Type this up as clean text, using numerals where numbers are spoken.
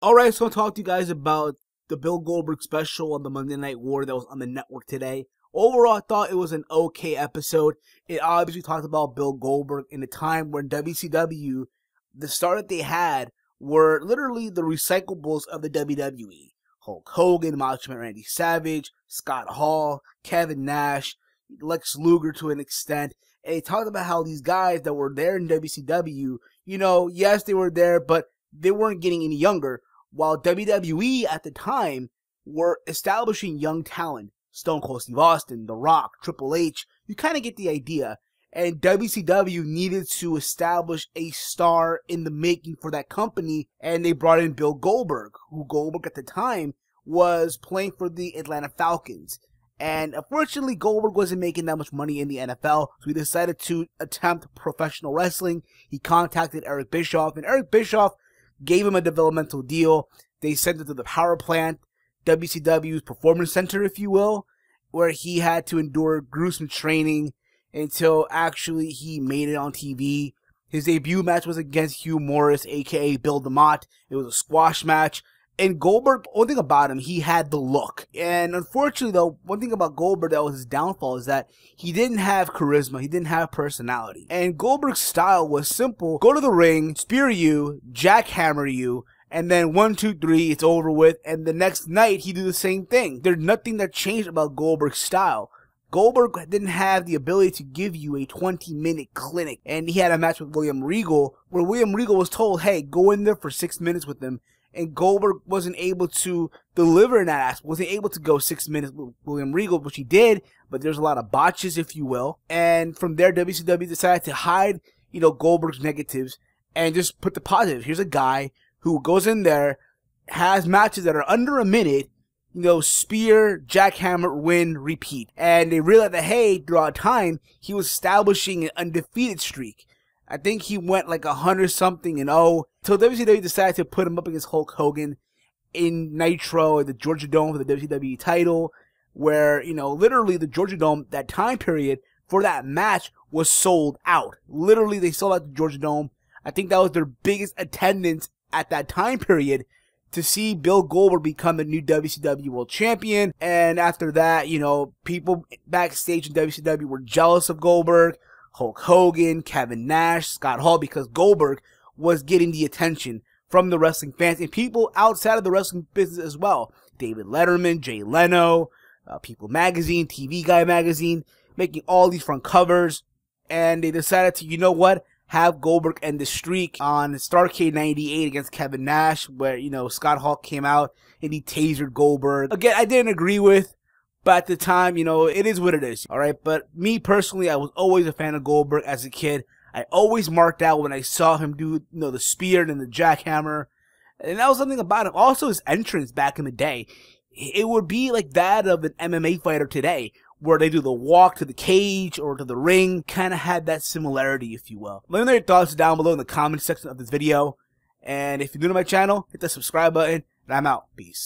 Alright, so I'll talk to you guys about the Bill Goldberg special on the Monday Night War that was on the network today. Overall, I thought it was an okay episode. It obviously talked about Bill Goldberg in a time when WCW, the star that they had, were literally the recyclables of the WWE. Hulk Hogan, Macho Man Randy Savage, Scott Hall, Kevin Nash, Lex Luger to an extent. And they talked about how these guys that were there in WCW, yes, they were there, but they weren't getting any younger. While WWE at the time were establishing young talent, Stone Cold Steve Austin, The Rock, Triple H, you kind of get the idea. And WCW needed to establish a star in the making for that company, and they brought in Bill Goldberg, who Goldberg at the time was playing for the Atlanta Falcons. And unfortunately, Goldberg wasn't making that much money in the NFL, so he decided to attempt professional wrestling. He contacted Eric Bischoff, and Eric Bischoff gave him a developmental deal. They sent him to the power plant, WCW's performance center, if you will, where he had to endure gruesome training until actually he made it on TV. His debut match was against Hugh Morris, aka Bill DeMott. It was a squash match. And Goldberg, one thing about him, he had the look. And unfortunately, though, one thing about Goldberg that was his downfall is that he didn't have charisma. He didn't have personality. And Goldberg's style was simple. Go to the ring, spear you, jackhammer you, and then 1, 2, 3, it's over with. And the next night, he'd do the same thing. There's nothing that changed about Goldberg's style. Goldberg didn't have the ability to give you a 20-minute clinic. And he had a match with William Regal, where William Regal was told, hey, go in there for 6 minutes with him. And Goldberg wasn't able to deliver in that aspect, wasn't able to go 6 minutes with William Regal, which he did, but there's a lot of botches, if you will. And from there, WCW decided to hide, Goldberg's negatives and just put the positive. Here's a guy who goes in there, has matches that are under a minute, spear, jackhammer, win, repeat. And they realized that, hey, throughout time, he was establishing an undefeated streak. I think he went like 100-something and 0. So WCW decided to put him up against Hulk Hogan in Nitro at the Georgia Dome for the WWE title, where, literally the Georgia Dome, that time period for that match was sold out. Literally, they sold out the Georgia Dome. I think that was their biggest attendance at that time period to see Bill Goldberg become the new WCW World Champion. And after that, people backstage in WCW were jealous of Goldberg. Hulk Hogan, Kevin Nash, Scott Hall, because Goldberg was getting the attention from the wrestling fans and people outside of the wrestling business as well. David Letterman, Jay Leno, People Magazine, TV Guide Magazine, making all these front covers. And they decided to, have Goldberg end the streak on Starrcade 98 against Kevin Nash, where, Scott Hall came out and he tasered Goldberg. Again, I didn't agree with. But at the time, it is what it is, alright? But me personally, I was always a fan of Goldberg as a kid. I always marked out when I saw him do, the spear and the jackhammer. And that was something about him. Also, his entrance back in the day. It would be like that of an MMA fighter today, where they do the walk to the cage or to the ring. Kind of had that similarity, if you will. Let me know your thoughts down below in the comment section of this video. And if you're new to my channel, hit the subscribe button. And I'm out. Peace.